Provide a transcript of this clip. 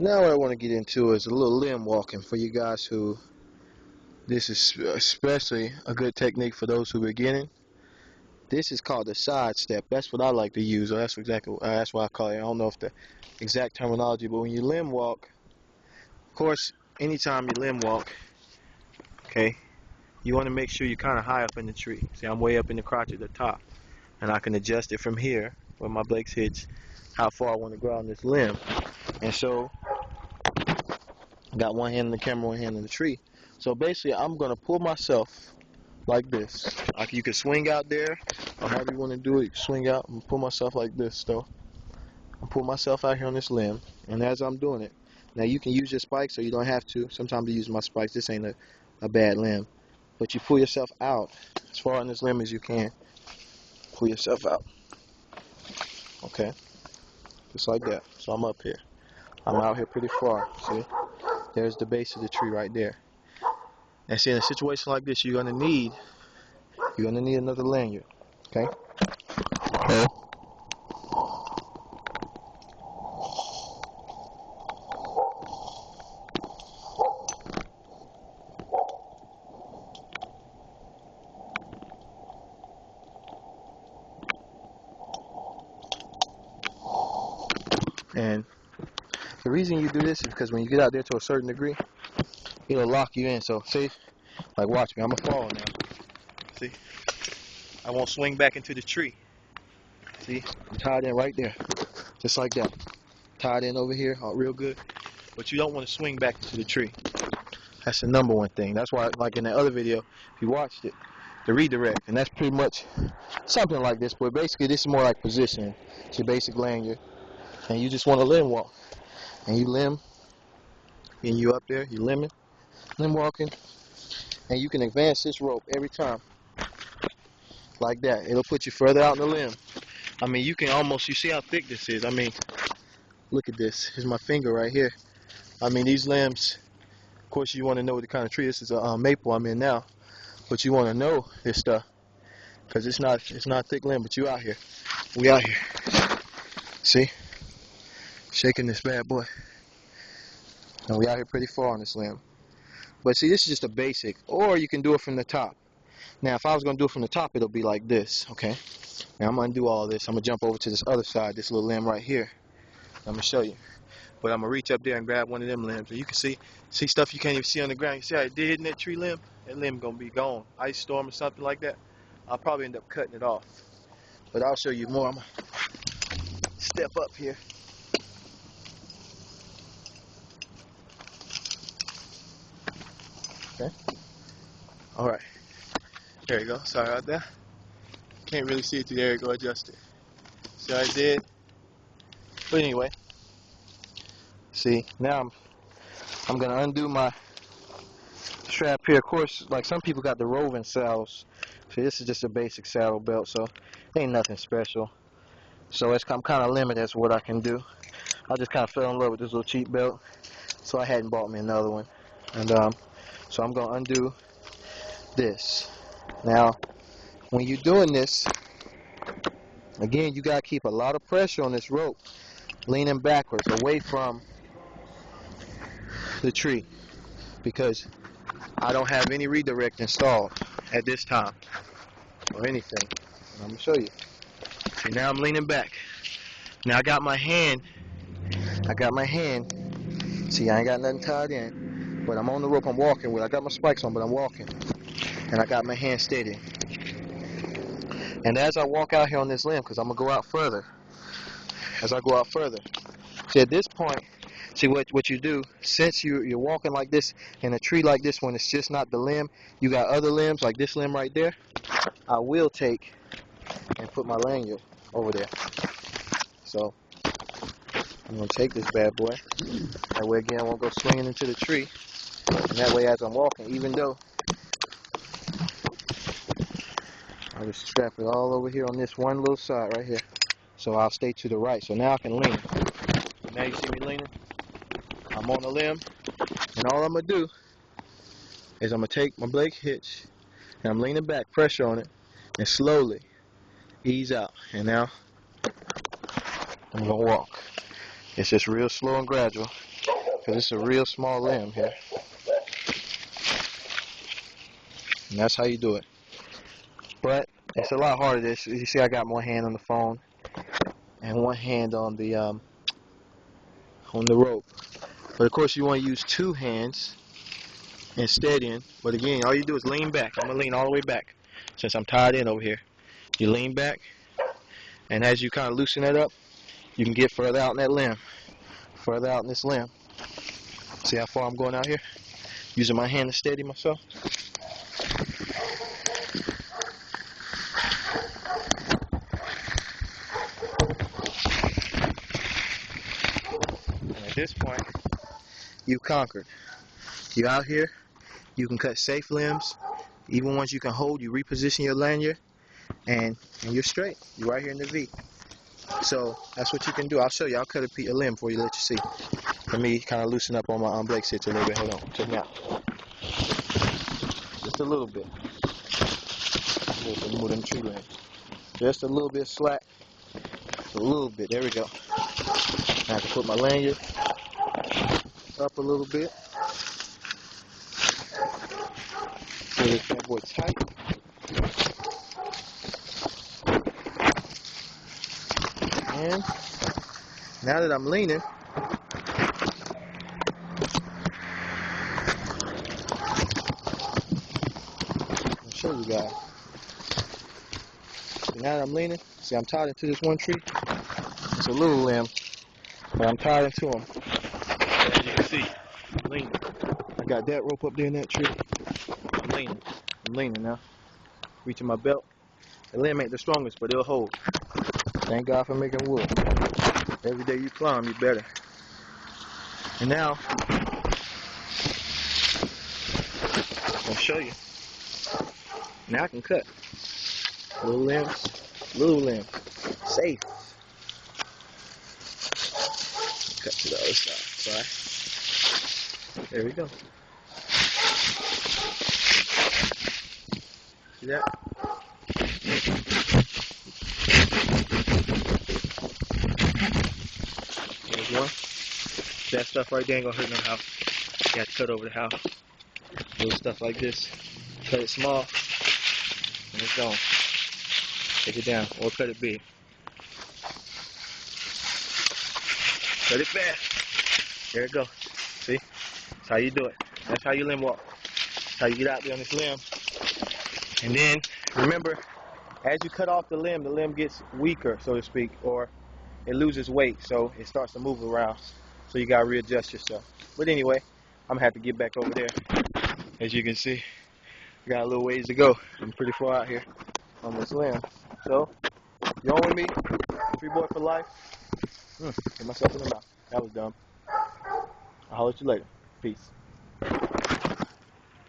Now what I want to get into is a little limb walking for you guys who, this is especially a good technique for those who are beginning. This is called the side step. That's what I like to use, or that's what I call it. I don't know if the exact terminology, but when you limb walk, of course, anytime you limb walk, okay, you want to make sure you're kind of high up in the tree. See, I'm way up in the crotch at the top, and I can adjust it from here, where my blake's hitch, how far I want to go on this limb. And so, I got one hand in the camera, one hand in the tree. So basically, I'm going to pull myself like this. Like you can swing out there, or however you want to do it, swing out and pull myself like this, though. I pull myself out here on this limb, and as I'm doing it, now you can use your spikes, or you don't have to. Sometimes I use my spikes. This ain't a bad limb. But you pull yourself out as far on this limb as you can. Pull yourself out. Okay? Just like that. So I'm up here. I'm out here pretty far. See? There's the base of the tree right there. And see, in a situation like this, you're gonna need another lanyard. Okay? Okay. And the reason you do this is because when you get out there to a certain degree, it'll lock you in. So see, like watch me, I'm gonna fall now. See, I won't swing back into the tree. See, I'm tied in right there, just like that. Tied in over here, all real good. But you don't want to swing back into the tree. That's the number one thing. That's why, like in that other video, if you watched it, the redirect, and that's pretty much something like this. But basically, this is more like positioning. It's your basic lanyard, and you just want to limb walk, and you limb, and you up there, you limb walking, and you can advance this rope every time, like that. It'll put you further out in the limb. I mean, you can almost, you see how thick this is. I mean, look at this. Here's my finger right here. I mean, these limbs, of course, you want to know what kind of tree. This is a maple I'm in now, but you want to know this stuff because it's not thick limb. But you out here, we out here. See, shaking this bad boy, and we out here pretty far on this limb. But see, this is just a basic, or you can do it from the top. Now, if I was going to do it from the top, it'll be like this, okay? Now, I'm going to do all this. I'm going to jump over to this other side, this little limb right here. I'm going to show you. But I'm going to reach up there and grab one of them limbs. And you can see stuff you can't even see on the ground. You see how it did hitting that tree limb? That limb going to be gone. Ice storm or something like that. I'll probably end up cutting it off. But I'll show you more. I'm going to step up here. Okay. All right. There you go. Sorry about that. Can't really see it through there. Go adjust it. See how I did? But anyway. See, now I'm going to undo my strap here. Of course, like some people got the roving saddles. See, this is just a basic saddle belt, so ain't nothing special. So I'm kind of limited as to what I can do. I just kind of fell in love with this little cheap belt, so I hadn't bought me another one. And so I'm going to undo this. Now, when you're doing this, again, you got to keep a lot of pressure on this rope, leaning backwards, away from the tree, because I don't have any redirect installed at this time, or anything. And I'm going to show you. See, now I'm leaning back. Now I got my hand. See, I ain't got nothing tied in, but I'm on the rope I'm walking with. I got my spikes on, but I'm walking. And I got my hand steady. And as I walk out here on this limb, because I'm going to go out further, see, at this point, see what you do, since you're walking like this in a tree like this, when it's just not the limb, you got other limbs like this limb right there, I will take and put my lanyard over there. So I'm going to take this bad boy. That way, again, I won't go swinging into the tree. And that way, as I'm walking, even though I just strap it all over here on this one little side right here. So I'll stay to the right. So now I can lean. Now you see me leaning? I'm on the limb. And all I'm going to do is I'm going to take my blake hitch and I'm leaning back, pressure on it, and slowly ease out. And now I'm going to walk. It's just real slow and gradual because it's a real small limb here. And that's how you do it. But it's a lot harder. You see, I got one hand on the phone and one hand on the rope. But of course, you want to use two hands and steadying. But again, all you do is lean back. I'm gonna lean all the way back since I'm tied in over here. You lean back, and as you kind of loosen that up, you can get further out in that limb, further out in this limb. See how far I'm going out here? Using my hand to steady myself. And at this point, you conquered. You out here, you can cut safe limbs, even ones you can hold. You reposition your lanyard, and you're straight. You're right here in the V. So that's what you can do. I'll show you. I'll cut a limb for you, let you see. For me, kind of loosen up on my brake stitch a little bit. Hold on, check me out. Just a little bit. Move them tree limbs. Just a little bit slack. A little bit. There we go. I have to put my lanyard up a little bit. Pull this bad boy tight. And now that I'm leaning, I'll show you guys. So now that I'm leaning, see I'm tied into this one tree. It's a little limb, but I'm tied into them. As you can see, I'm leaning. I got that rope up there in that tree. I'm leaning. I'm leaning now. Reaching my belt. The limb ain't the strongest, but it'll hold. Thank God for making wood. Every day you climb, you better. And now, I'll show you. Now I can cut. Little limbs. Safe. Cut to the other side. Sorry. There we go. See that? There's one. That stuff right there ain't gonna hurt no house. You have to cut over the house. Little stuff like this. Cut it small, and it's gone. Take it down, or cut it big. Cut it fast. There it goes. See? That's how you do it. That's how you limb walk. That's how you get out there on this limb. And then, remember, as you cut off the limb gets weaker, so to speak, or it loses weight, so it starts to move around. So you gotta readjust yourself. But anyway, I'm gonna have to get back over there. As you can see, I got a little ways to go. I'm pretty far out here on this limb. So, you on with me? Free boy for life. Hit myself in the mouth. That was dumb. I'll holler at you later. Peace.